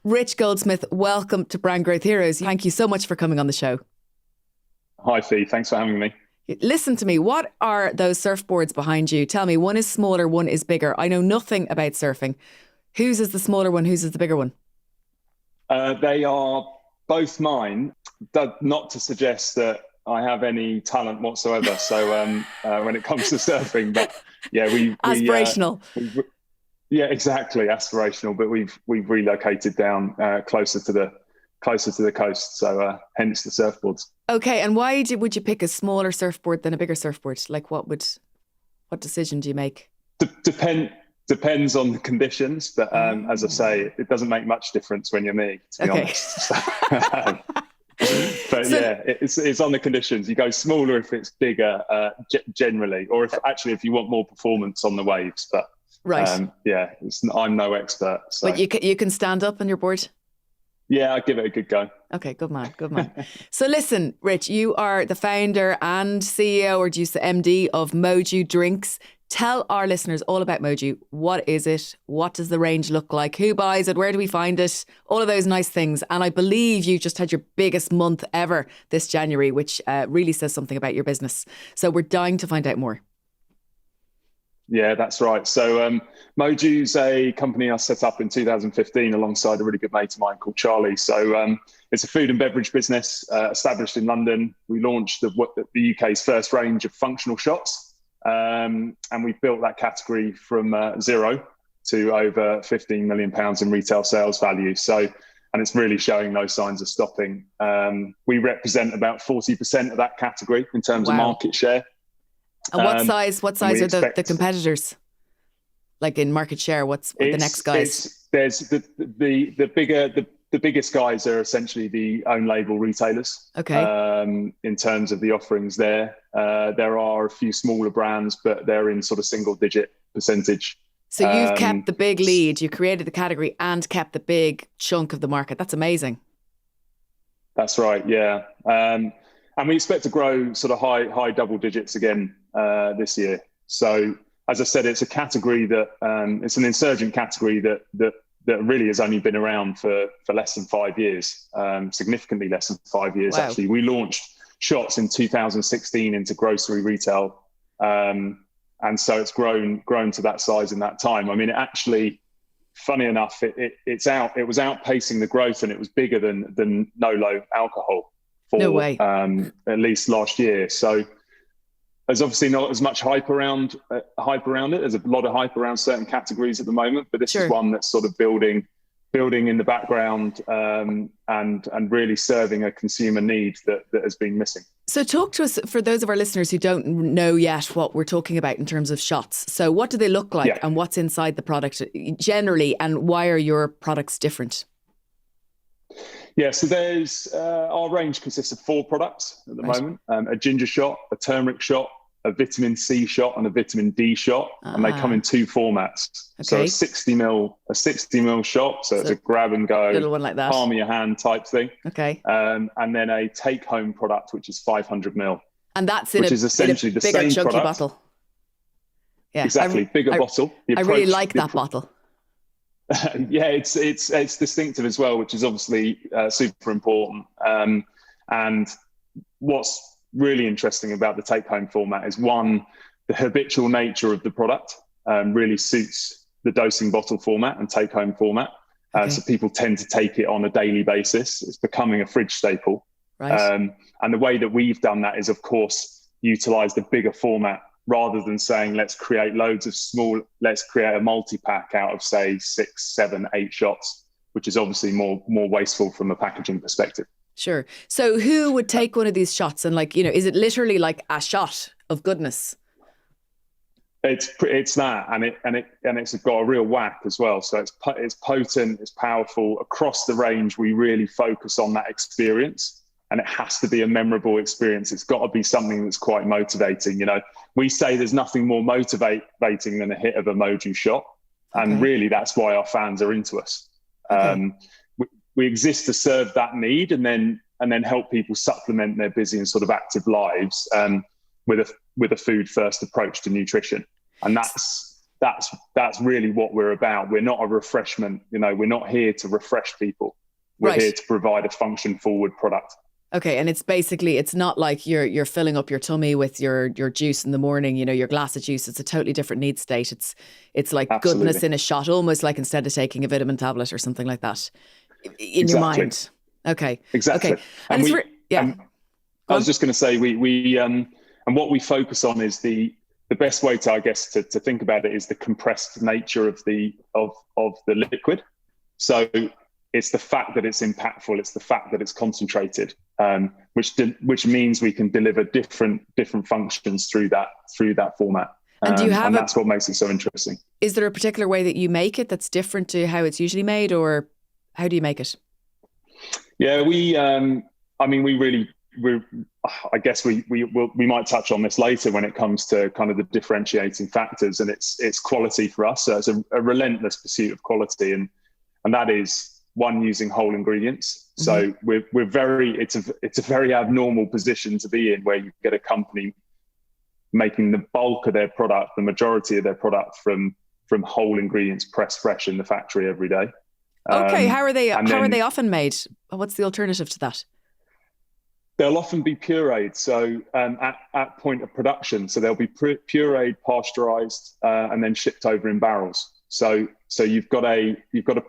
Rich Goldsmith, welcome to Brand Growth Heroes. Thank you so much for coming on the show. Hi, Fee. Thanks for having me. Listen to me. What are those surfboards behind you? Tell me, one is smaller, one is bigger. I know nothing about surfing. Whose is the smaller one? Whose is the bigger one? They are both mine. Not to suggest that I have any talent whatsoever. So when it comes to surfing, but yeah, aspirational. Yeah, exactly, aspirational. But we've relocated down closer to the coast, so hence the surfboards. Okay, and why would you pick a smaller surfboard than a bigger surfboard? Like, what decision do you make? Depends on the conditions, but as I say, it doesn't make much difference when you're me, to be honest. But so, yeah, it's on the conditions. You go smaller if it's bigger, generally, or if you want more performance on the waves. But right, I'm no expert. So. But you can stand up on your board. Yeah, I'll give it a good go. Okay, good man. So listen, Rich, you are the founder and CEO, or do you say MD, of Moju Drinks. Tell our listeners all about Moju. What is it? What does the range look like? Who buys it? Where do we find it? All of those nice things. And I believe you just had your biggest month ever this January, which really says something about your business. So we're dying to find out more. Yeah, that's right. So Moju's a company I set up in 2015 alongside a really good mate of mine called Charlie. So it's a food and beverage business established in London. We launched the UK's first range of functional shots. And we built that category from zero to over £15 million in retail sales value. So, and it's really showing no signs of stopping. We represent about 40% of that category in terms of market share. And what size are the competitors? Like in market share, what's the next guys? There's the biggest guys are essentially the own label retailers. Okay. In terms of the offerings there are a few smaller brands, but they're in sort of single digit percentage. So you've kept the big lead, you created the category and kept the big chunk of the market. That's amazing. That's right. Yeah. And we expect to grow sort of high double digits again this year. So as I said, it's a category that it's an insurgent category that really has only been around for less than 5 years, significantly less than 5 years. Wow. Actually. We launched shots in 2016 into grocery retail. And so it's grown to that size in that time. I mean, it actually, funny enough, it was outpacing the growth, and it was bigger than no-low alcohol for no way. At least last year. So there's obviously not as much hype around it. There's a lot of hype around certain categories at the moment, but this is one that's sort of building in the background and really serving a consumer need that has been missing. So talk to us, for those of our listeners who don't know yet what we're talking about in terms of shots. So what do they look like and what's inside the product generally, and why are your products different? Yeah, so there's our range consists of 4 products at the moment: a ginger shot, a turmeric shot, a vitamin C shot, and a vitamin D shot, and they come in 2 formats. Okay. So a 60 ml shot, so it's a grab and go, little one like that, palm of your hand type thing. Okay. And then a take home product, which is 500 ml, and that's which is essentially the bigger, same chunky product. Bottle. Yeah, exactly, bigger bottle. I really like that bottle. Yeah, it's distinctive as well, which is obviously super important. And what's really interesting about the take-home format is, one, the habitual nature of the product really suits the dosing bottle format and take-home format. So people tend to take it on a daily basis. It's becoming a fridge staple. Right. And the way that we've done that is, of course, utilize the bigger format, rather than saying, let's create a multi-pack out of, say, 6, 7, 8 shots, which is obviously more wasteful from a packaging perspective. Sure. So who would take one of these shots and, like, is it literally like a shot of goodness? It's that, and it's got a real whack as well. So it's potent, it's powerful. Across the range, we really focus on that experience. And it has to be a memorable experience. It's got to be something that's quite motivating. We say there's nothing more motivating than a hit of a Moju shot. And really, that's why our fans are into us. We exist to serve that need and then help people supplement their busy and sort of active lives with a food first approach to nutrition. And that's that's really what we're about. We're not a refreshment, we're not here to refresh people. We're here to provide a function forward product. Okay, and it's not like you're filling up your tummy with your juice in the morning, your glass of juice. It's a totally different need state. It's like Absolutely. goodness in a shot, almost like instead of taking a vitamin tablet or something like that in your mind. Okay. Exactly. Okay. And I was just going to say we and what we focus on is the best way to, I guess, to think about it is the compressed nature of the liquid. So it's the fact that it's impactful. It's the fact that it's concentrated, which means we can deliver different functions through that format. And do you have that's what makes it so interesting. Is there a particular way that you make it that's different to how it's usually made, or how do you make it? Yeah, I guess we might touch on this later when it comes to kind of the differentiating factors, and it's quality for us. So it's a relentless pursuit of quality, and that is one, using whole ingredients. So it's a very abnormal position to be in, where you get a company making the bulk of their product, the majority of their product from whole ingredients, pressed fresh in the factory every day. Okay, how are they often made? What's the alternative to that? They'll often be pureed, so at point of production. So they'll be pureed, pasteurized, and then shipped over in barrels. So you've got a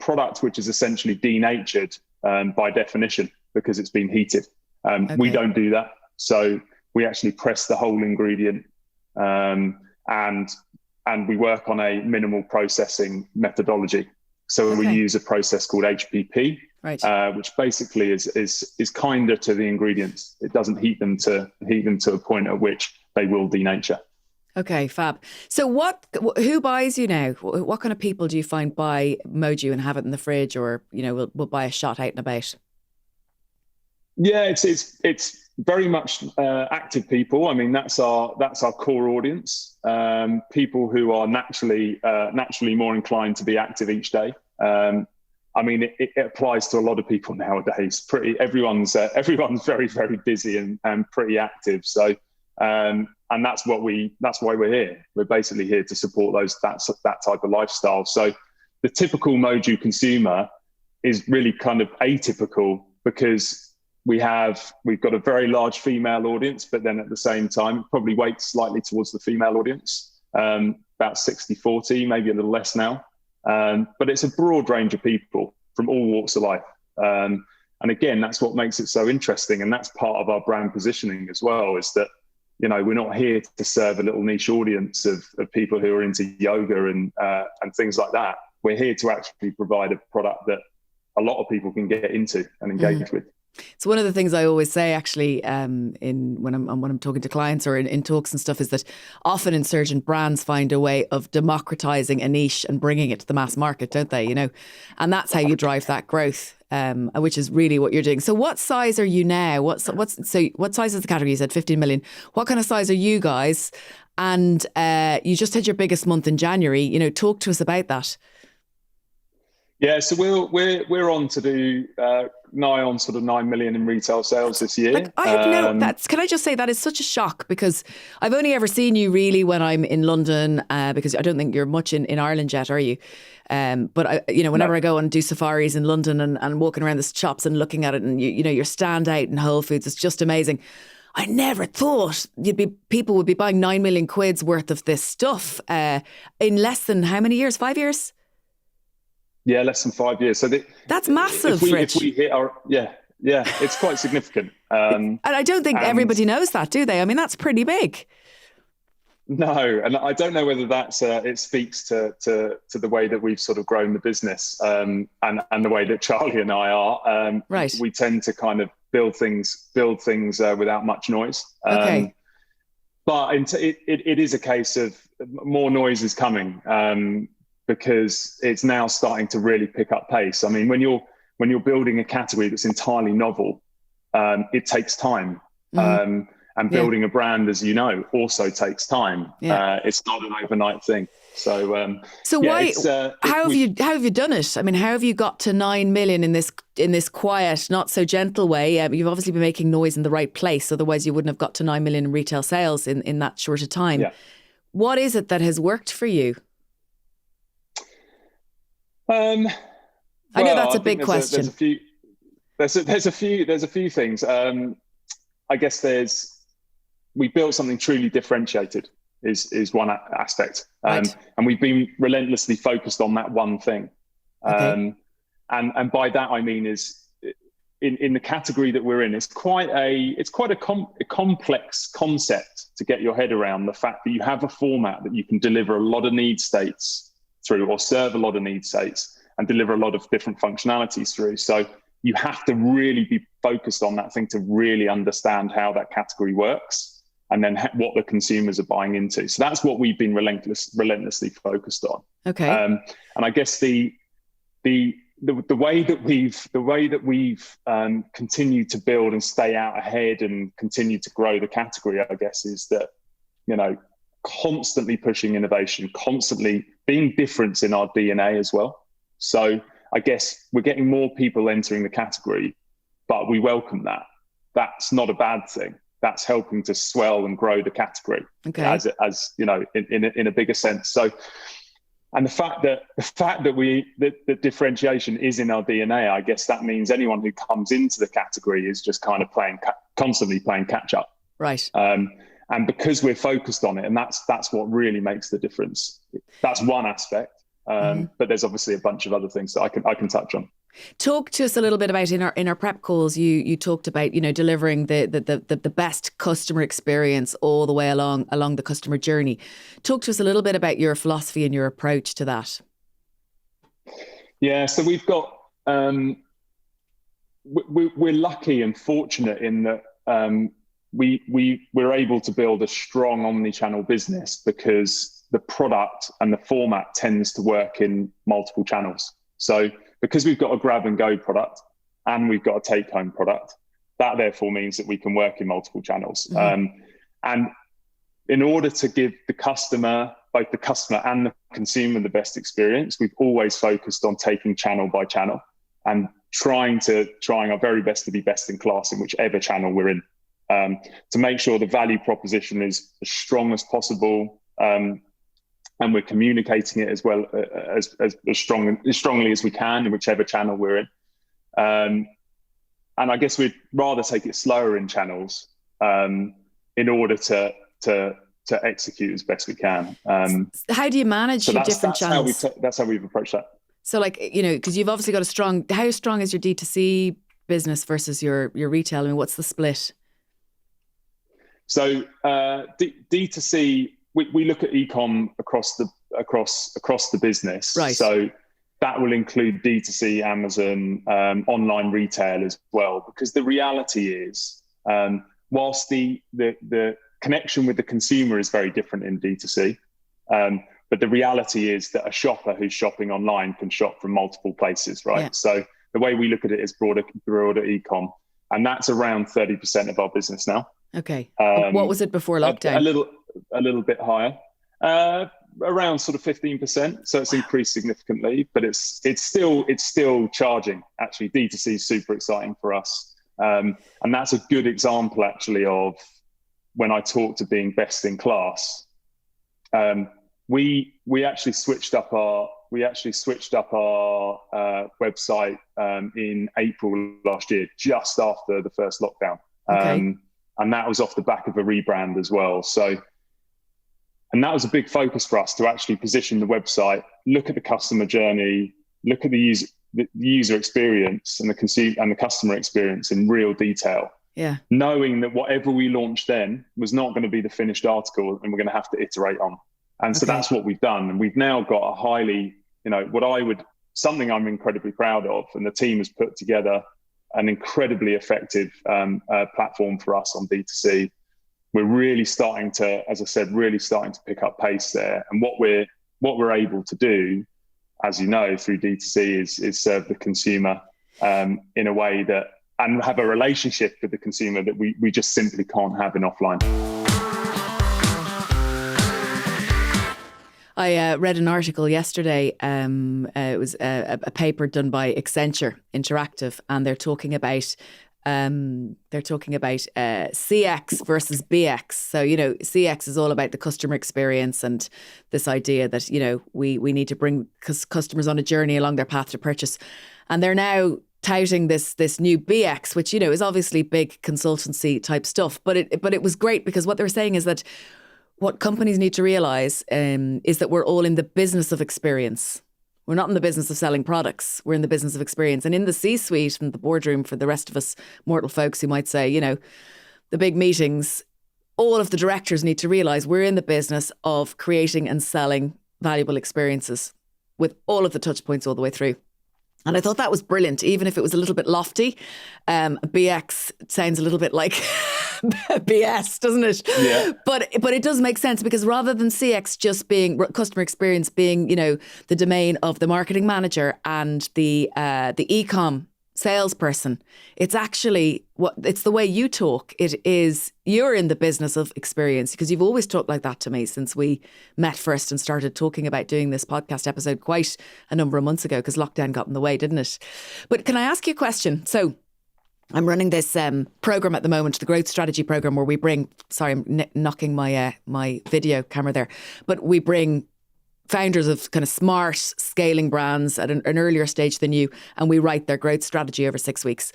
product which is essentially denatured by definition because it's been heated. We don't do that. So we actually press the whole ingredient, and we work on a minimal processing methodology. So we use a process called HPP, which basically is kinder to the ingredients. It doesn't heat them to a point at which they will denature. Okay, fab. So who buys you now? What kind of people do you find buy Moju and have it in the fridge, or will buy a shot out and about? Yeah, it's very much active people. I mean, that's our core audience. People who are naturally more inclined to be active each day. I mean, it applies to a lot of people nowadays. Everyone's very, very busy and pretty active. So, and that's why we're here. We're basically here to support that type of lifestyle. So, the typical Moju consumer is really kind of atypical, because we've got a very large female audience, but then at the same time, it probably weights slightly towards the female audience, about 60-40, maybe a little less now. But it's a broad range of people from all walks of life. And again, that's what makes it so interesting. And that's part of our brand positioning as well, is that, we're not here to serve a little niche audience of people who are into yoga and things like that. We're here to actually provide a product that a lot of people can get into and engage with. So one of the things I always say, actually, when I'm talking to clients or in talks and stuff, is that often insurgent brands find a way of democratizing a niche and bringing it to the mass market, don't they? And that's how you drive that growth, which is really what you're doing. So what size are you now? What size is the category? You said 15 million. What kind of size are you guys? And you just had your biggest month in January. Talk to us about that. Yeah, so we're on to do nigh on sort of 9 million in retail sales this year. Can I just say that is such a shock, because I've only ever seen you really when I'm in London, because I don't think you're much in Ireland yet, are you? But whenever I go and do safaris in London and walking around the shops and looking at it, and your stand out in Whole Foods, it's just amazing. I never thought people would be buying 9 million quid's worth of this stuff in less than how many years? 5 years? Yeah, less than 5 years. So that's massive, Rich. If we hit our it's quite significant. And I don't think everybody knows that, do they? I mean, that's pretty big. No, and I don't know whether that's it speaks to the way that we've sort of grown the business, and the way that Charlie and I are. Right. We tend to kind of build things without much noise. Okay. But it is a case of more noise is coming. Because it's now starting to really pick up pace. I mean, when you're building a category that's entirely novel, it takes time. And building a brand, as you know, also takes time. Yeah. It's not an overnight thing. So why? How have you done it? I mean, how have you got to 9 million in this quiet, not so gentle way? You've obviously been making noise in the right place. Otherwise, you wouldn't have got to 9 million in retail sales in that short a time. Yeah. What is it that has worked for you? Um, I know well, that's I a big think question. there's a few things. I guess we built something truly differentiated is one aspect, Right. and we've been relentlessly focused on that one thing. Okay. And by that I mean is in the category that we're in, it's quite a complex concept to get your head around, the fact that you have a format that you can deliver a lot of need states through, or serve a lot of need states and deliver a lot of different functionalities through. So you have to really be focused on that thing to really understand how that category works, and then what the consumers are buying into. So that's what we've been relentlessly focused on. Okay. And I guess the way that we've continued to build and stay out ahead and continue to grow the category, I guess, is that, constantly pushing innovation, constantly being different in our DNA as well. So I guess we're getting more people entering the category, but we welcome that. That's not a bad thing. That's helping to swell and grow the category, as in a bigger sense. So, and the fact that differentiation is in our DNA, I guess that means anyone who comes into the category is just kind of constantly playing catch up. Right. And because we're focused on it, and that's what really makes the difference. That's one aspect. But there's obviously a bunch of other things that I can touch on. Talk to us a little bit about in our prep calls. You talked about delivering the best customer experience all the way along the customer journey. Talk to us a little bit about your philosophy and your approach to that. Yeah, so we've got we're lucky and fortunate in that we're able to build a strong omni-channel business because the product and the format tends to work in multiple channels. So because we've got a grab and go product and we've got a take home product, that therefore means that we can work in multiple channels. Mm-hmm. And in order to give both the customer and the consumer the best experience, we've always focused on taking channel by channel and trying our very best to be best in class in whichever channel we're in, to make sure the value proposition is as strong as possible. And we're communicating it as well as strongly as we can in whichever channel we're in. And I guess we'd rather take it slower in channels in order to execute as best we can. How do you manage your different channels? That's how we've approached that. So, because you've obviously got how strong is your D2C business versus your retail? I mean, what's the split? So D2C. We look at e-com across the business. Right. So that will include D2C, Amazon, online retail as well. Because the reality is, whilst the connection with the consumer is very different in D2C, but the reality is that a shopper who's shopping online can shop from multiple places, right? Yeah. So the way we look at it is broader e-com, and that's around 30% of our business now. Okay. What was it before lockdown? A little bit higher, around sort of 15%. So it's increased significantly, but it's still charging. Actually, D2C is super exciting for us, and that's a good example actually of when I talk to being best in class. We actually switched up our website in April last year, just after the first lockdown. Okay. And that was off the back of a rebrand as well. And that was a big focus for us to actually position the website, look at the customer journey, look at the user experience and the customer experience in real detail. Yeah. Knowing that whatever we launched then was not going to be the finished article and we're going to have to iterate on. And so that's what we've done. And we've now got a highly, something I'm incredibly proud of, and the team has put together an incredibly effective platform for us on D2C. We're really starting to, as I said, pick up pace there. And what we're able to do, as you know, through D2C is serve the consumer in a way that, and have a relationship with the consumer that we just simply can't have in offline. I read an article yesterday. It was a paper done by Accenture Interactive, and they're talking about They're talking about CX versus BX. So, CX is all about the customer experience and this idea that, we need to bring customers on a journey along their path to purchase. And they're now touting this new BX, which, is obviously big consultancy type stuff. But it was great because what they were saying is that what companies need to realize is that we're all in the business of experience. We're not in the business of selling products. We're in the business of experience. And in the C-suite and the boardroom, for the rest of us mortal folks who might say, the big meetings, all of the directors need to realize we're in the business of creating and selling valuable experiences with all of the touch points all the way through. And I thought that was brilliant, even if it was a little bit lofty. BX sounds a little bit like BS, doesn't it? Yeah. But it does make sense, because rather than CX just being customer experience being, the domain of the marketing manager and the e-com salesperson, it's actually it's the way you talk. You're in the business of experience, because you've always talked like that to me since we met first and started talking about doing this podcast episode quite a number of months ago, because lockdown got in the way, didn't it? But can I ask you a question? So I'm running this program at the moment, the growth strategy program, where we bring, sorry, I'm knocking my video camera there, but we bring founders of kind of smart scaling brands at an earlier stage than you, and we write their growth strategy over 6 weeks.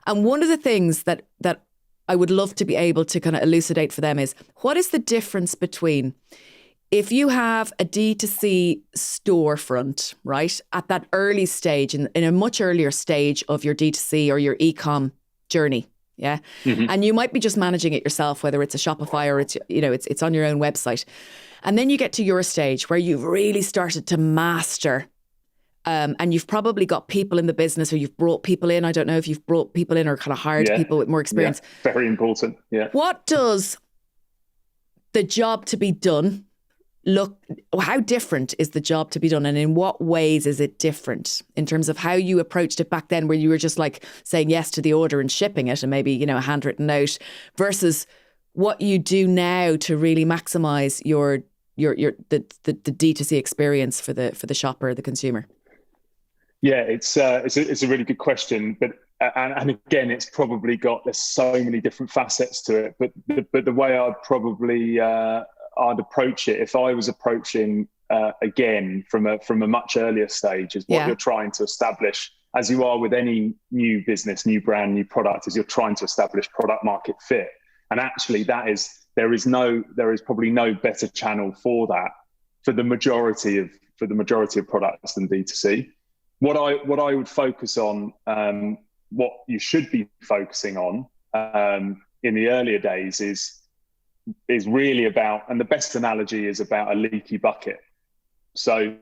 And one of the things that I would love to be able to kind of elucidate for them is, what is the difference between if you have a D2C storefront, right, at that early stage, in a much earlier stage of your D2C or your e-com journey, yeah, and you might be just managing it yourself, whether it's a Shopify or it's on your own website. And then you get to your stage where you've really started to master, and you've probably got people in the business, or you've brought people in. I don't know if you've brought people in or kind of hired people with more experience. Yeah, very important. Yeah. What does the job to be done look? How different is the job to be done, and in what ways is it different in terms of how you approached it back then, where you were just like saying yes to the order and shipping it, and maybe a handwritten note, versus what you do now to really maximize the D2C experience for the shopper, the consumer? Yeah, it's a really good question, but and again, it's probably there's so many different facets to it. But the way I'd probably I'd approach it, if I was approaching again from a much earlier stage, is what you're trying to establish, as you are with any new business, new brand, new product, is you're trying to establish product market fit. And actually, there is probably no better channel for that for the majority of products than D2C. What I would focus on, what you should be focusing on in the earlier days is really about, and the best analogy is about a leaky bucket. So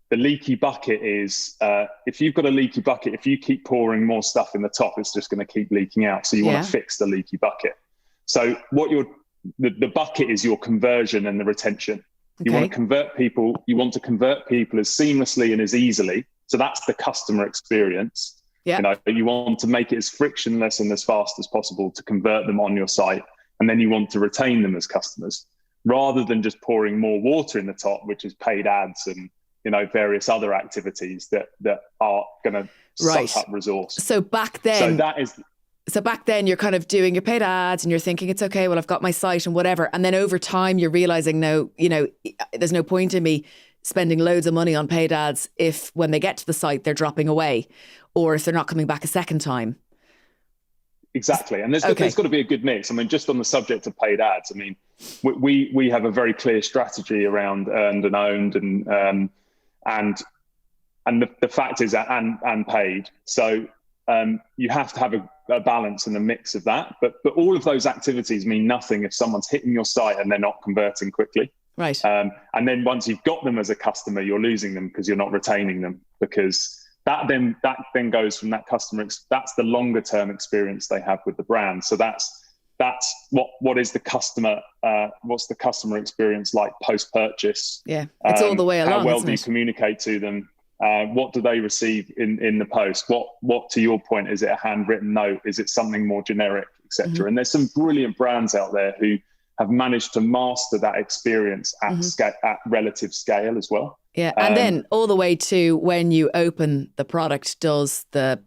the leaky bucket is, if you've got a leaky bucket, if you keep pouring more stuff in the top, it's just going to keep leaking out. So you want to fix the leaky bucket. So the bucket is your conversion and the retention. You want to convert people. You want to convert people as seamlessly and as easily. So that's the customer experience. Yeah. You want to make it as frictionless and as fast as possible to convert them on your site. And then you want to retain them as customers, rather than just pouring more water in the top, which is paid ads and, various other activities that are going to suck up resource. So back then, you're kind of doing your paid ads and you're thinking, it's okay, well, I've got my site and whatever. And then over time, you're realizing, no, there's no point in me spending loads of money on paid ads if when they get to the site, they're dropping away, or if they're not coming back a second time. Exactly. And there's got to be a good mix. I mean, just on the subject of paid ads, I mean, we have a very clear strategy around earned and owned and the fact is that and paid. So you have to have a balance and a mix of that. But all of those activities mean nothing if someone's hitting your site and they're not converting quickly. Right. And then once you've got them as a customer, you're losing them because you're not retaining them, because that then goes from that customer. That's the longer term experience they have with the brand. So that's what is the customer. What's the customer experience like post purchase? Yeah, it's all the way along. How well do you communicate to them? What do they receive in the post? What to your point, is it a handwritten note? Is it something more generic, etc.? Mm-hmm. And there's some brilliant brands out there who have managed to master that experience at relative scale as well. Yeah, and then all the way to when you open the product, does the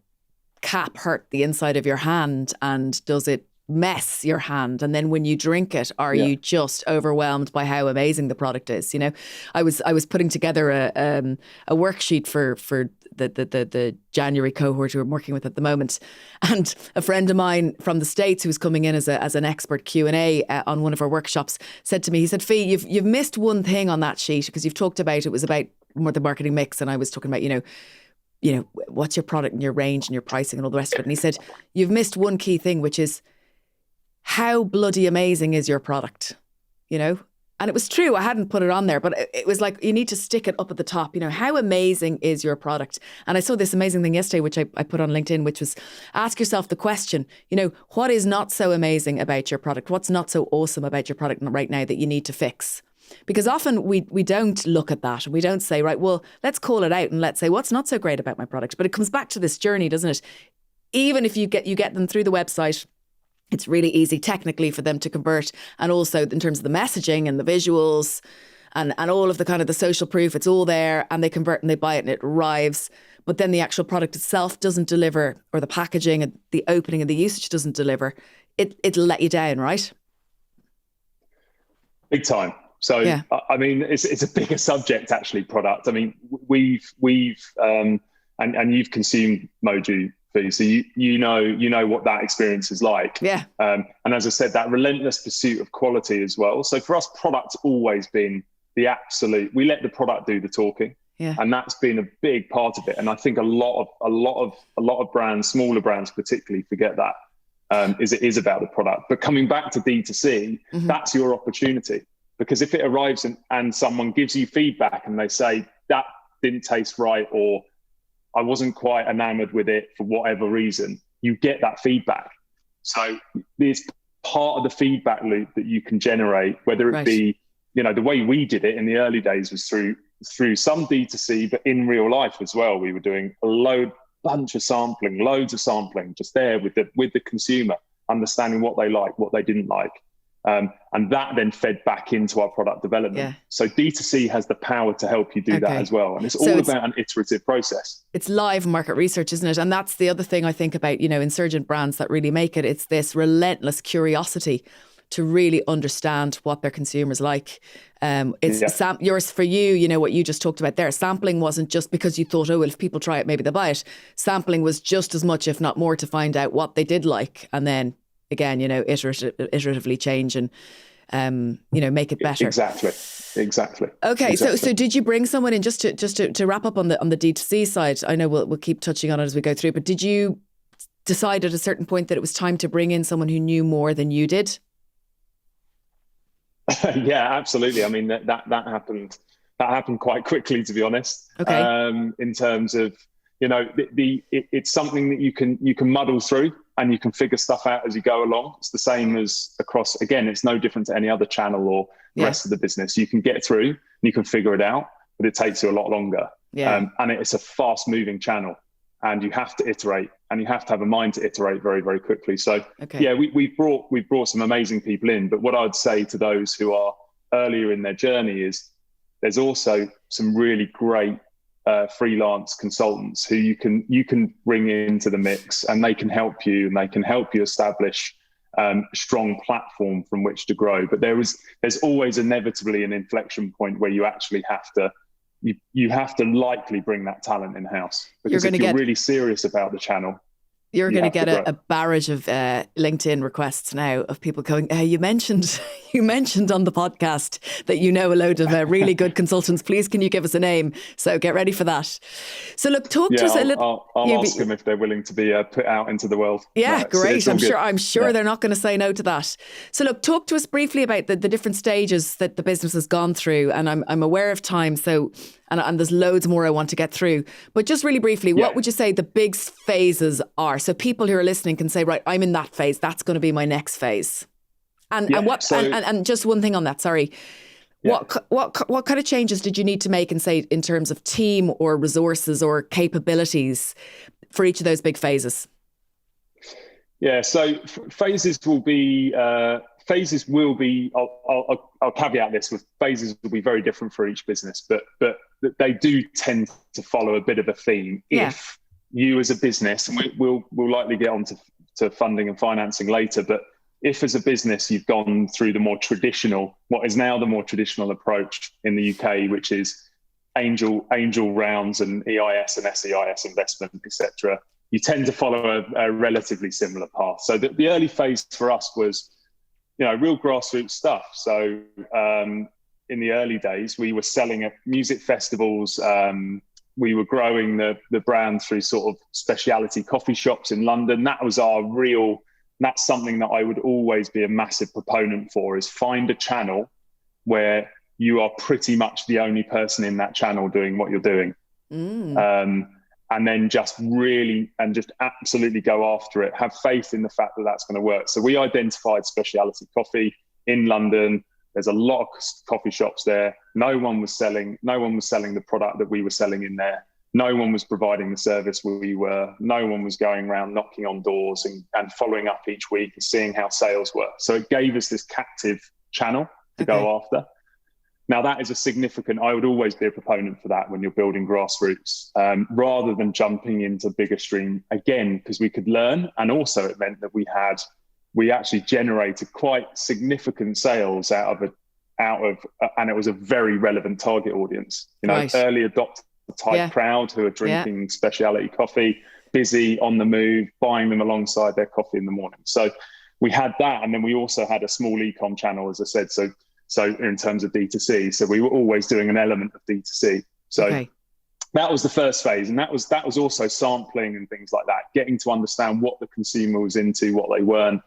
cap hurt the inside of your hand, and does it mess your hand? And then when you drink it, are you just overwhelmed by how amazing the product is? You know, I was putting together a worksheet for the January cohort who I'm working with at the moment, and a friend of mine from the States who was coming in as an expert Q&A on one of our workshops said to me, he said, Fee, you've missed one thing on that sheet, because you've talked about, it was about more the marketing mix, and I was talking about, you know, what's your product and your range and your pricing and all the rest of it. And he said, you've missed one key thing, which is how bloody amazing is your product, you know? And it was true. I hadn't put it on there, but it was like, you need to stick it up at the top. You know, how amazing is your product? And I saw this amazing thing yesterday, which I put on LinkedIn, which was ask yourself the question, you know, what is not so amazing about your product? What's not so awesome about your product right now that you need to fix? Because often we don't look at that, and we don't say, right, well, let's call it out and let's say, what's not so great about my product? But it comes back to this journey, doesn't it? Even if you get them through the website, it's really easy technically for them to convert. And also in terms of the messaging and the visuals and all of the kind of the social proof, it's all there, and they convert and they buy it and it arrives. But then the actual product itself doesn't deliver, or the packaging and the opening and the usage doesn't deliver. It'll let you down, right? Big time. So, yeah. I mean, it's a bigger subject, actually, product. I mean, we've and you've consumed Moju, so you know what that experience is like. Yeah. And as I said, that relentless pursuit of quality as well. So for us, product's always been the absolute. We let the product do the talking. Yeah. And that's been a big part of it. And I think a lot of brands, smaller brands particularly, forget that. It is about the product. But coming back to D2C, that's your opportunity. Because if it arrives and someone gives you feedback and they say, that didn't taste right, or I wasn't quite enamored with it for whatever reason, you get that feedback. So there's part of the feedback loop that you can generate, whether it be, you know, the way we did it in the early days was through some D2C, but in real life as well. We were doing loads of sampling, just there with the consumer, understanding what they like, what they didn't like. And that then fed back into our product development. Yeah. So D2C has the power to help you do that as well. And it's all about an iterative process. It's live market research, isn't it? And that's the other thing I think about, you know, insurgent brands that really make it. It's this relentless curiosity to really understand what their consumers like. Yours for you know, what you just talked about there. Sampling wasn't just because you thought, oh, well, if people try it, maybe they'll buy it. Sampling was just as much, if not more, to find out what they did like. And then again, you know, iteratively change and, you know, make it better. Exactly. Okay. Exactly. So did you bring someone in just to wrap up on the D2C side? I know we'll keep touching on it as we go through, but did you decide at a certain point that it was time to bring in someone who knew more than you did? Yeah, absolutely. I mean, that happened quite quickly, to be honest. Okay. In terms of, you know, it's something that you can muddle through and you can figure stuff out as you go along. It's the same as across, again, it's no different to any other channel or the rest of the business. You can get through and you can figure it out, but it takes you a lot longer. Yeah. And it's a fast moving channel, and you have to iterate, and you have to have a mind to iterate very, very quickly. So we've brought some amazing people in, but what I'd say to those who are earlier in their journey is there's also some really great freelance consultants who you can bring into the mix, and they can help you establish a strong platform from which to grow. But there's always inevitably an inflection point where you actually have to likely bring that talent in house, because if you're really serious about the channel, you're going to get a barrage of LinkedIn requests now of people going, you mentioned on the podcast that you know a load of really good consultants. Please, can you give us a name? So get ready for that. So look, talk to us a little. I'll ask them if they're willing to be put out into the world. Yeah, great. I'm sure they're not going to say no to that. So look, talk to us briefly about the different stages that the business has gone through. And I'm aware of time, so and there's loads more I want to get through. But just really briefly, what would you say the big phases are? So people who are listening can say, right, I'm in that phase. That's going to be my next phase. And just one thing on that, sorry. Yeah. What kind of changes did you need to make in terms of team or resources or capabilities for each of those big phases? Yeah, so phases will be, I'll caveat this with phases will be very different for each business, but they do tend to follow a bit of a theme if you as a business, and we'll likely get on to funding and financing later, but if as a business you've gone through what is now the more traditional approach in the UK, which is angel rounds and EIS and SEIS investment, etc., you tend to follow a relatively similar path. So the early phase for us was, real grassroots stuff. So in the early days, we were selling at music festivals. We were growing the brand through sort of specialty coffee shops in London. That's something that I would always be a massive proponent for, is find a channel where you are pretty much the only person in that channel doing what you're doing. And then just absolutely go after it. Have faith in the fact that that's going to work. So we identified specialty coffee in London. There's a lot of coffee shops there. No one was selling the product that we were selling in there. No one was providing the service we were. No one was going around knocking on doors and following up each week and seeing how sales were. So it gave us this captive channel to go after. Now that is I would always be a proponent for that when you're building grassroots, rather than jumping into bigger stream, again, because we could learn. And also it meant that we actually generated quite significant sales out of and it was a very relevant target audience, early adopter type crowd who are drinking specialty coffee, busy, on the move, buying them alongside their coffee in the morning. So we had that. And then we also had a small e-com channel, as I said. So in terms of D2C, so we were always doing an element of D2C. So that was the first phase. And that was also sampling and things like that, getting to understand what the consumer was into, what they weren't.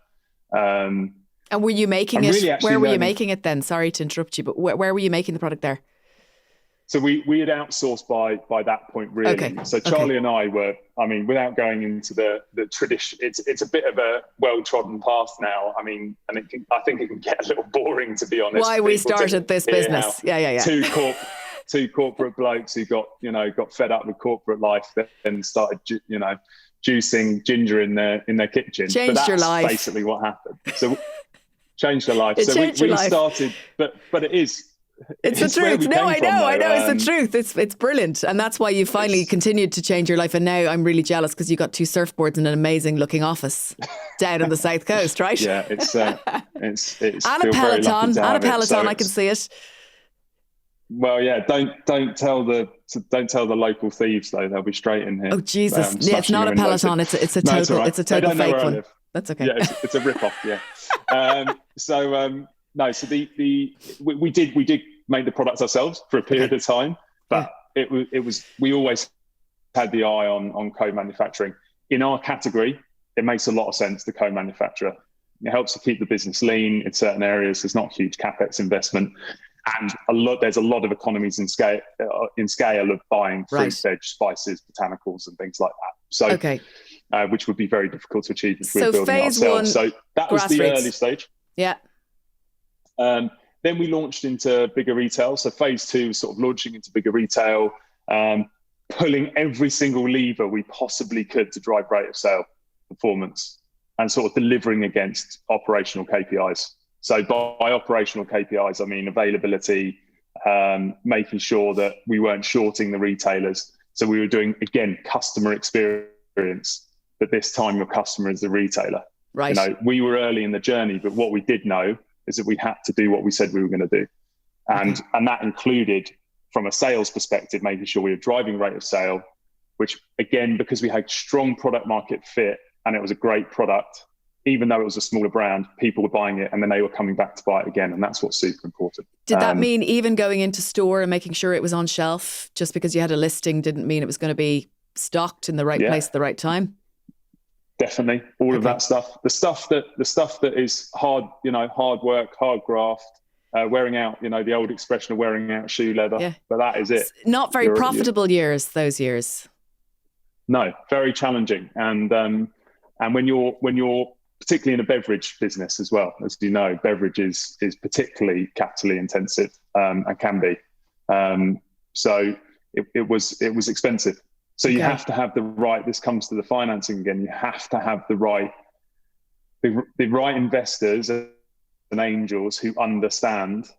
And were you making it? Really, where were you making it then? Sorry to interrupt you, but where were you making the product there? So we had outsourced by that point, really. Okay. So Charlie and I were, without going into the tradition, it's a bit of a well-trodden path now. I think it can get a little boring, to be honest. Why we started this business. Yeah. Two corporate blokes who got fed up with corporate life, then started, juicing ginger in their kitchen. Changed your life. Basically what happened. So changed their life. So we started, but it is. It's the truth. No, I know. It's the truth. It's brilliant. And that's why you finally continued to change your life. And now I'm really jealous because you got 2 surfboards and an amazing looking office down on the south coast, right? Yeah, it's and a Peloton. I can see it. Well, yeah, don't tell the local thieves though. They'll be straight in here. Oh Jesus. It's not a Peloton. It's a total fake one. That's okay. Yeah, it's a rip off, yeah. No, so we did make the products ourselves for a period of time, but we always had the eye on co-manufacturing. In our category, it makes a lot of sense to co-manufacture. It helps to keep the business lean in certain areas. There's not huge capex investment, and there's a lot of economies in scale of buying fruit, veg, spices, botanicals, and things like that. So, which would be very difficult to achieve if we were building it ourselves. So that was the early stage. Yeah. Then we launched into bigger retail. So phase 2 was sort of launching into bigger retail, pulling every single lever we possibly could to drive rate of sale performance and sort of delivering against operational KPIs. So by operational KPIs, I mean availability, making sure that we weren't shorting the retailers. So we were doing, again, customer experience, but this time your customer is the retailer. Right. We were early in the journey, but what we did know is that we had to do what we said we were going to do. And that included, from a sales perspective, making sure we were driving rate of sale, which again, because we had strong product market fit and it was a great product, even though it was a smaller brand, people were buying it and then they were coming back to buy it again. And that's what's super important. Did that mean even going into store and making sure it was on shelf just because you had a listing didn't mean it was going to be stocked in the right place at the right time? Definitely, all of that stuff. The stuff that is hard, hard work, hard graft, wearing out, the old expression of wearing out shoe leather. Yeah. But that is it. It's not very profitable years, those years. No, very challenging. And when you're particularly in a beverage business as well, as you know, beverage is particularly capitally intensive and can be. So it was expensive. So you have to have the right, this comes to the financing again, you have to have the right investors and angels who understand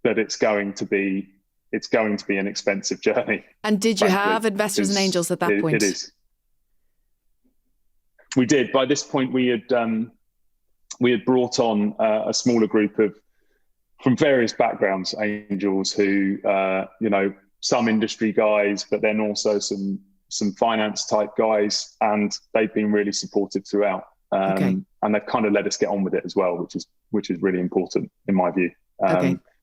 that it's going to be an expensive journey. And did you have investors and angels at that point? It is. We did. By this point, we had brought on a smaller group from various backgrounds, angels who, some industry guys, but then also some finance type guys, and they've been really supportive throughout. And they've kind of let us get on with it as well, which is really important in my view.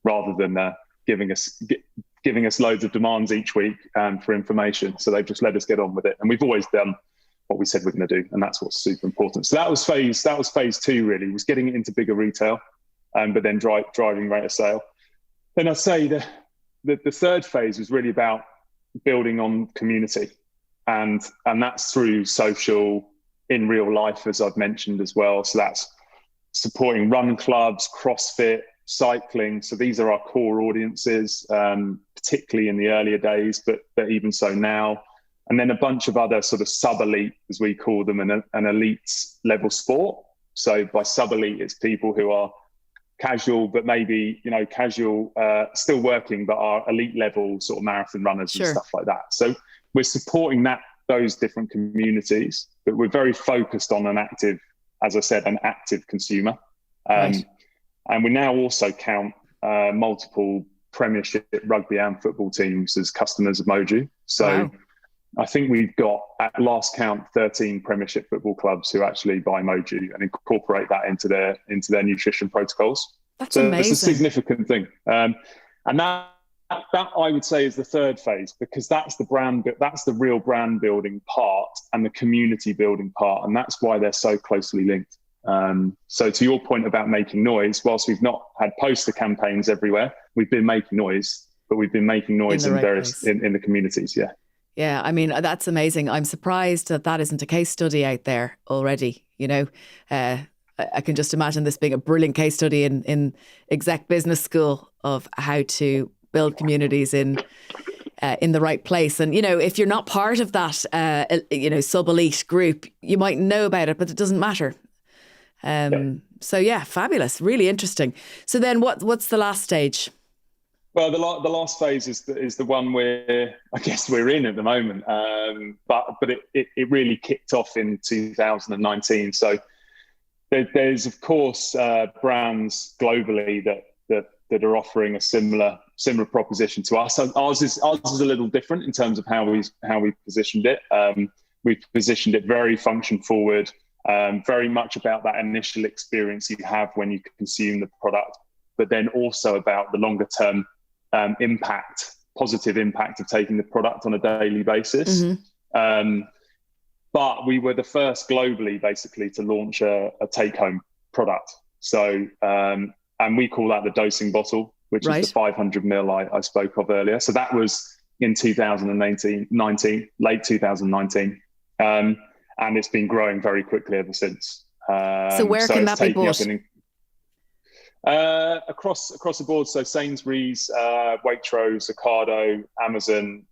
Rather than giving us loads of demands each week for information. So they've just let us get on with it, and we've always done what we said we're going to do, and that's what's super important. So that was phase 2, really, was getting it into bigger retail, but then driving rate of sale. Then I'd say the third phase was really about building on community, and that's through social, in real life, as I've mentioned as well. So that's supporting run clubs, CrossFit, cycling. So these are our core audiences, particularly in the earlier days, but even so now. And then a bunch of other sort of sub-elite, as we call them, an elite level sport. So by sub-elite, it's people who are casual, but maybe, casual, still working, but are elite level sort of marathon runners and stuff like that. So we're supporting those different communities, but we're very focused on an active consumer. Right. And we now also count multiple Premiership rugby and football teams as customers of Moju. So wow. I think we've got, at last count, 13 Premiership football clubs who actually buy Moju and incorporate that into their nutrition protocols. That's amazing. It's a significant thing. And that I would say is the third phase, because that's the real brand building part and the community building part. And that's why they're so closely linked. So to your point about making noise, whilst we've not had poster campaigns everywhere, we've been making noise, but we've been making noise in the communities. Yeah. Yeah. I mean, that's amazing. I'm surprised that isn't a case study out there already. I can just imagine this being a brilliant case study in exec business school of how to build communities in the right place. And, if you're not part of that, sub-elite group, you might know about it, but it doesn't matter. So yeah, fabulous, really interesting. So then what's the last stage? Well, the last phase is the one where I guess we're in at the moment. But it really kicked off in 2019. So there's of course brands globally that are offering a similar proposition to us. Ours is a little different in terms of how we positioned it. We've positioned it very function forward. Very much about that initial experience you have when you consume the product, but then also about the longer term positive impact of taking the product on a daily basis. Mm-hmm. But we were the first globally basically to launch a take-home product. So, and we call that the dosing bottle, which is the 500 ml I spoke of earlier. So that was in 2019, late 2019. And it's been growing very quickly ever since. So where can that be bought? Across the board. So Sainsbury's, Waitrose, Ocado, Amazon,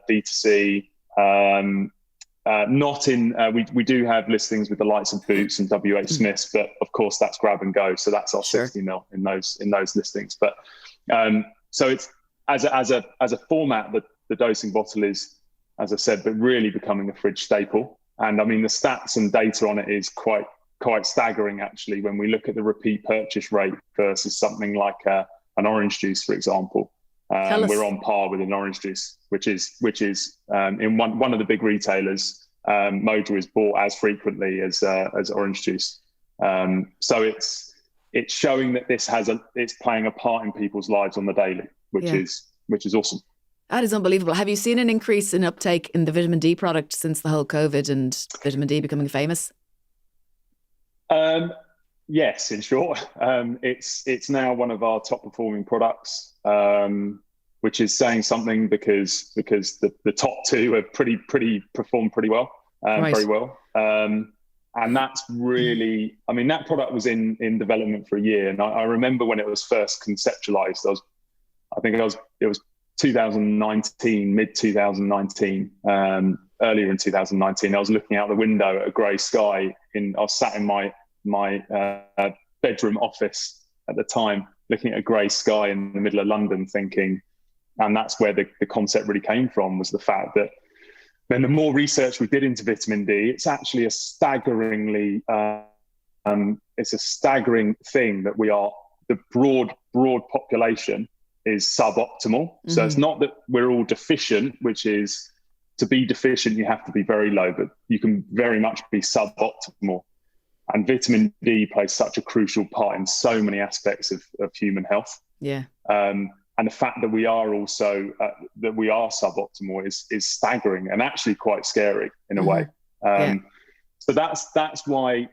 D2C. Not in. We do have listings with the likes of Boots and WH Smiths, but of course that's grab and go. So that's our 60 ml in those listings. But so it's as a format, the dosing bottle is, as I said, but really becoming a fridge staple. And I mean, the stats and data on it is quite staggering, actually, when we look at the repeat purchase rate versus something like an orange juice, for example. We're on par with an orange juice, which is in one of the big retailers, Mojo is bought as frequently as orange juice. So it's showing that it's playing a part in people's lives on the daily, which is awesome. That is unbelievable. Have you seen an increase in uptake in the vitamin D product since the whole COVID and vitamin D becoming famous? Yes, in short. It's now one of our top performing products, which is saying something because the top two have performed pretty well, very well. And that's really, I mean, that product was in development for a year. And I remember when it was first conceptualized, it was 2019, mid 2019, earlier in 2019. I was looking out the window at a grey sky. I was sat in my bedroom office at the time, looking at a grey sky in the middle of London, thinking, and that's where the concept really came from, was the fact that then the more research we did into vitamin D, it's actually a staggeringly, it's a staggering thing that the broad population is suboptimal. So it's not that we're all deficient, which is, to be deficient, you have to be very low, but you can very much be suboptimal. And vitamin D plays such a crucial part in so many aspects of human health. Yeah. And the fact that we are also suboptimal is staggering and actually quite scary in a way. So that's why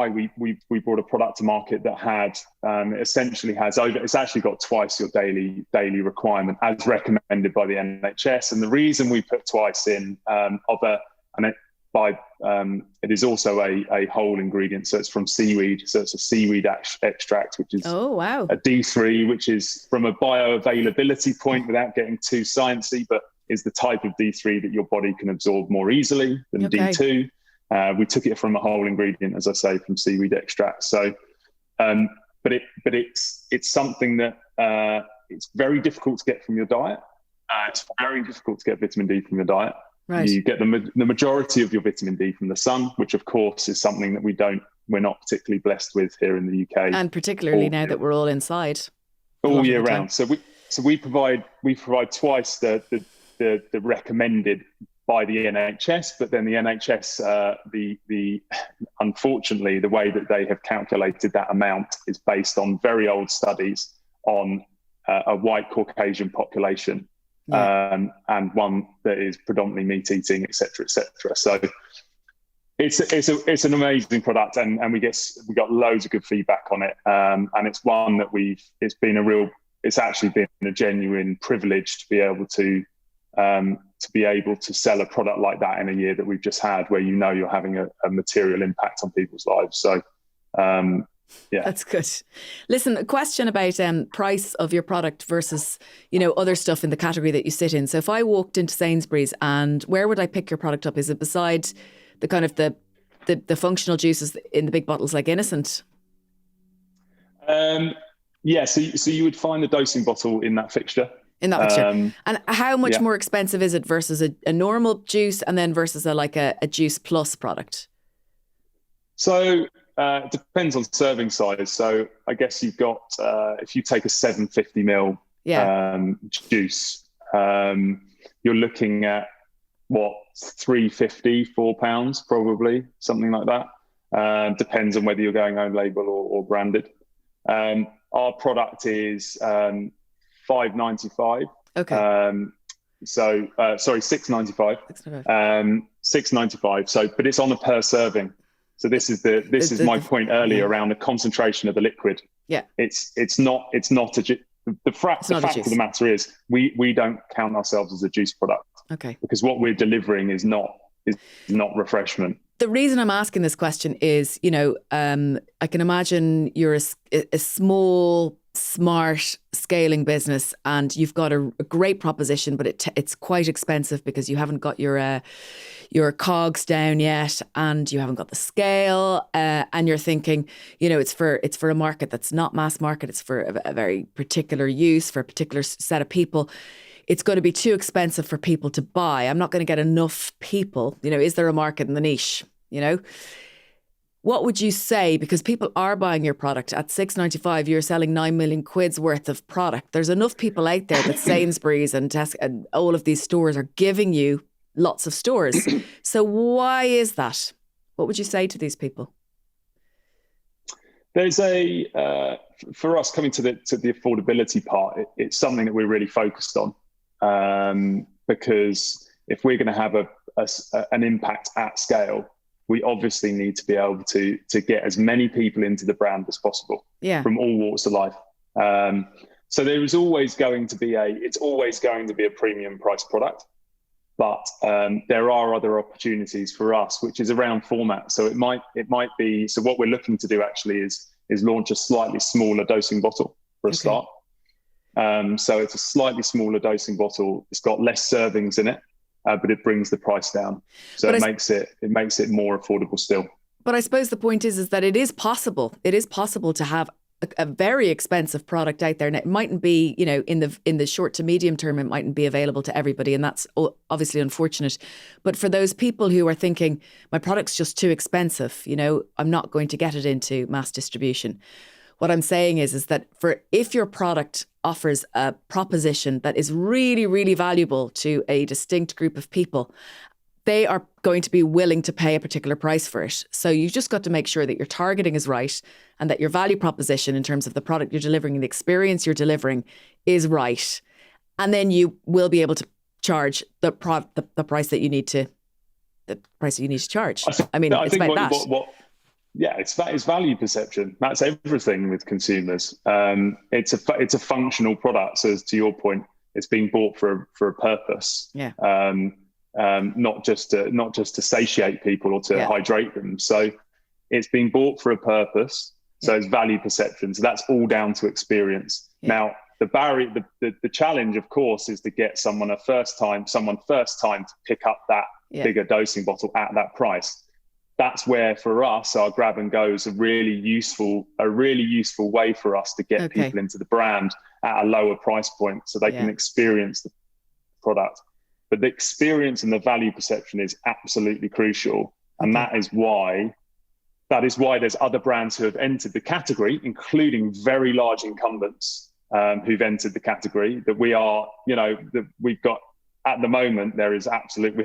we brought a product to market that had essentially has over. It's actually got twice your daily requirement as recommended by the NHS. And the reason we put twice in it is also a whole ingredient, so it's from seaweed. So it's a seaweed extract, which is a D3, which is from a bioavailability point, without getting too sciencey, but is the type of D3 that your body can absorb more easily than D2. We took it from a whole ingredient, as I say, from seaweed extract. So, but it's something that it's very difficult to get from your diet. It's very difficult to get vitamin D from your diet. Right. You get the majority of your vitamin D from the sun, which of course is something that we're not particularly blessed with here in the UK, and particularly now that we're all inside all year round. So we provide twice the recommended by the NHS, but then the NHS, unfortunately, the way that they have calculated that amount is based on very old studies on a white Caucasian population. And one that is predominantly meat eating, et cetera, et cetera. So it's an amazing product, and we got loads of good feedback on it. And it's one that it's actually been a genuine privilege to be able to sell a product like that in a year that we've just had, where you're having a material impact on people's lives. So yeah, that's good. Listen, a question about price of your product versus other stuff in the category that you sit in. So if I walked into Sainsbury's, and where would I pick your product up? Is it beside the kind of the functional juices in the big bottles like Innocent? Yeah, so you would find the dosing bottle in that fixture. In that fixture. And how much more expensive is it versus a normal juice, and then versus a juice plus product? So it depends on serving size. So I guess you've got, if you take a 750 ml juice, you're looking at £3.50, £4 probably, something like that. Depends on whether you're going own label or branded. Our product is $5.95. Okay. Sorry, $6.95. $6.95. So, but it's on a per serving. So this is my point earlier around the concentration of the liquid. Yeah. It's not the fact of the matter is we don't count ourselves as a juice product. Okay. Because what we're delivering is not refreshment. The reason I'm asking this question is, I can imagine you're a small, smart scaling business, and you've got a great proposition, but it's quite expensive because you haven't got your cogs down yet, and you haven't got the scale, and you're thinking, it's for a market that's not mass market. It's for a very particular use for a particular set of people. It's going to be too expensive for people to buy. I'm not going to get enough people. Is there a market in the niche? What would you say? Because people are buying your product at $6.95. You're selling 9 million quid's worth of product. There's enough people out there that Sainsbury's and Tesco and all of these stores are giving you lots of stores. So why is that? What would you say to these people? There's for us coming to the affordability part, it's something that we're really focused on. Because if we're going to have an impact at scale, we obviously need to be able to get as many people into the brand as possible, from all walks of life. So there is always going to be a premium price product, but there are other opportunities for us, which is around format. So it might be. So what we're looking to do actually is launch a slightly smaller dosing bottle for a start. So it's a slightly smaller dosing bottle. It's got less servings in it, but it brings the price down. So it makes it more affordable still. But I suppose the point is that it is possible. It is possible to have a very expensive product out there, and it mightn't be, you know, in the short to medium term, it mightn't be available to everybody, and that's obviously unfortunate. But for those people who are thinking, my product's just too expensive, you know, I'm not going to get it into mass distribution. What I'm saying is that if your product offers a proposition that is really, really valuable to a distinct group of people, they are going to be willing to pay a particular price for it. So you've just got to make sure that your targeting is right and that your value proposition in terms of the product you're delivering and the experience you're delivering is right. And then you will be able to charge the price that you need to, charge. I mean, it's about that. It's value perception. That's everything with consumers. It's a functional product. So to your point, it's being bought for a purpose. Yeah. Not just to satiate people or to hydrate them. So it's being bought for a purpose. So it's value perception. So that's all down to experience. Yeah. Now, the barrier, the challenge, of course, is to get someone first time to pick up that bigger dosing bottle at that price. That's where, for us, our grab and go is a really useful way for us to get people into the brand at a lower price point, so they can experience the product. But the experience and the value perception is absolutely crucial. And that is why there's other brands who have entered the category, including very large incumbents who've entered the category, that we are, you know, that we've got at the moment, we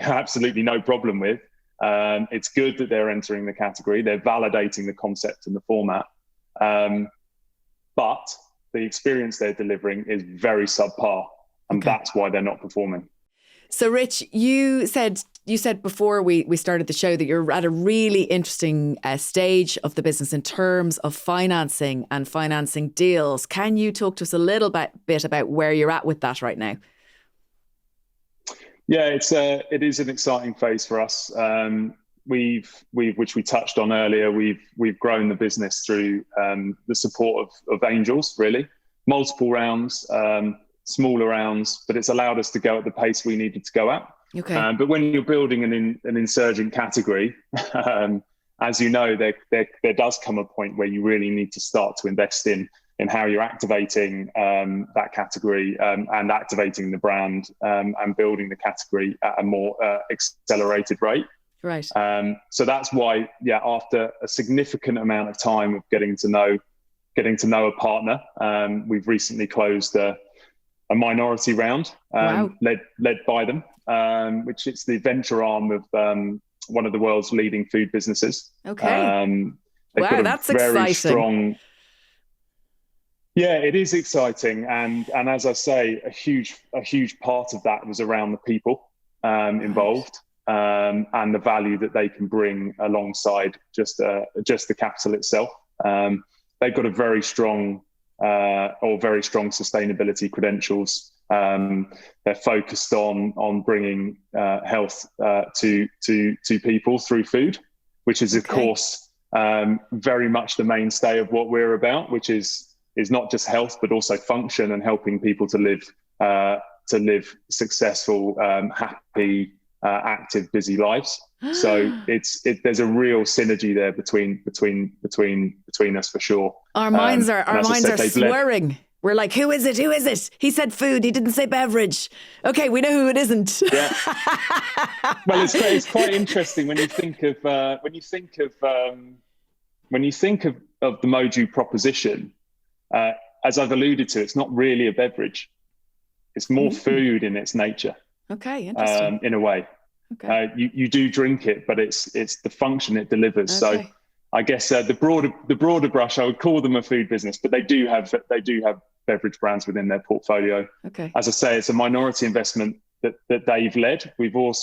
have absolutely no problem with. It's good that they're entering the category. They're validating the concept and the format. But the experience they're delivering is very subpar. And that's why they're not performing. So, Rich, you said before we started the show that you're at a really interesting stage of the business in terms of financing and financing deals. Can you talk to us a little bit about where you're at with that right now? Yeah, it is an exciting phase for us. Which we touched on earlier. We've grown the business through the support of angels, really, multiple rounds. Smaller rounds, but it's allowed us to go at the pace we needed to go at. Okay. But when you're building an insurgent category, as you know, there does come a point where you really need to start to invest in how you're activating that category and activating the brand and building the category at a more accelerated rate. Right. So that's why, after a significant amount of time of getting to know a partner, we've recently closed a minority round led by them, which is the venture arm of one of the world's leading food businesses. Okay. That's exciting. Strong. Yeah, it is exciting, and as I say, a huge part of that was around the people involved and the value that they can bring alongside just the capital itself. They've got a very strong sustainability credentials. They're focused on bringing health to people through food, which is of course very much the mainstay of what we're about, which is not just health but also function and helping people to live successful, happy, active, busy lives. So there's a real synergy there between us for sure. Our minds are swirling. We're like, who is it? Who is it? He said food. He didn't say beverage. Okay, we know who it isn't. Yeah. Well, it's quite interesting when you think of the Moju proposition. As I've alluded to, it's not really a beverage. It's more food in its nature. Okay, interesting. In a way. Okay. You do drink it, but it's the function it delivers. Okay. So I guess the broader brush, I would call them a food business, but they do have beverage brands within their portfolio. Okay. As I say, it's a minority investment that they've led. We've brought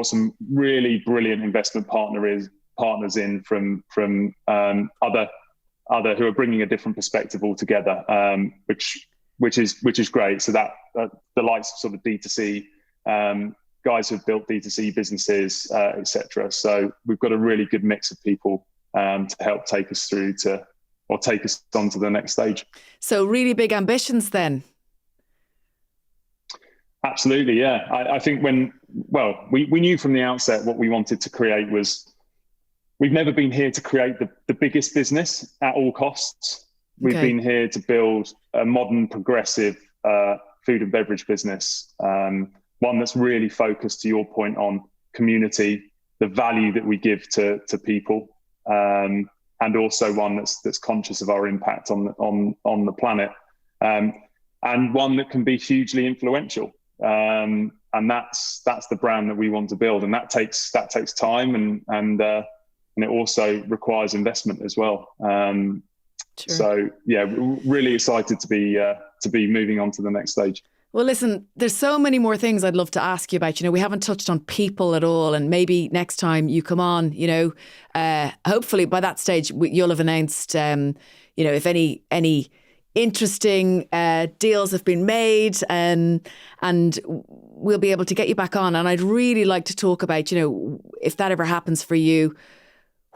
some really brilliant investment partners in from other who are bringing a different perspective altogether, which is great. So that the likes of sort of D2C guys who've built D2C businesses, etc. So we've got a really good mix of people to help take us take us on to the next stage. So really big ambitions then. Absolutely, yeah. I think we knew from the outset what we wanted to create was we've never been here to create the biggest business at all costs. We've been here to build a modern, progressive food and beverage business, one that's really focused, to your point, on community, the value that we give to people, and also one that's conscious of our impact on the planet, and one that can be hugely influential. And that's the brand that we want to build, and that takes time, and it also requires investment as well. Sure. So yeah, really excited to be moving on to the next stage. Well, listen, there's so many more things I'd love to ask you about. We haven't touched on people at all, and maybe next time you come on, hopefully by that stage you'll have announced, if any interesting deals have been made, and we'll be able to get you back on. And I'd really like to talk about, if that ever happens for you,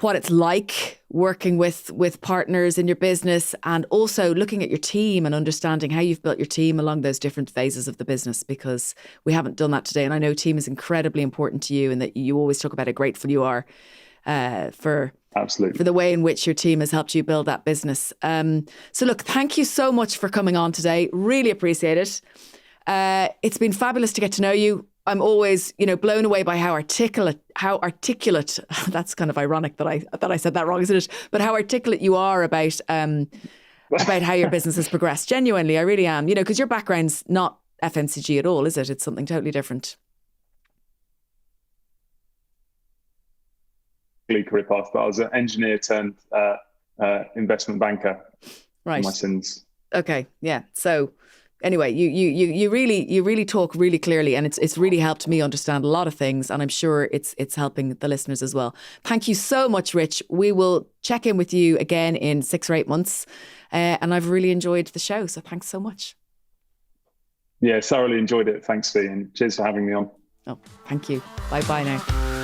what it's like working with partners in your business, and also looking at your team and understanding how you've built your team along those different phases of the business, because we haven't done that today. And I know team is incredibly important to you, and that you always talk about how grateful you are for the way in which your team has helped you build that business. So look, thank you so much for coming on today. Really appreciate it. It's been fabulous to get to know you. I'm always, blown away by how articulate, that's kind of ironic that I said that wrong, isn't it? But how articulate you are about how your business has progressed. Genuinely, I really am, because your background's not FMCG at all, is it? It's something totally different. Career path, but I was an engineer turned investment banker. Right. My sins. Okay. Yeah. So anyway, you really talk really clearly, and it's really helped me understand a lot of things, and I'm sure it's helping the listeners as well. Thank you so much, Rich. We will check in with you again in 6 or 8 months, and I've really enjoyed the show. So thanks so much. Yeah, thoroughly enjoyed it. Thanks, Fee, and cheers for having me on. Oh, thank you. Bye now.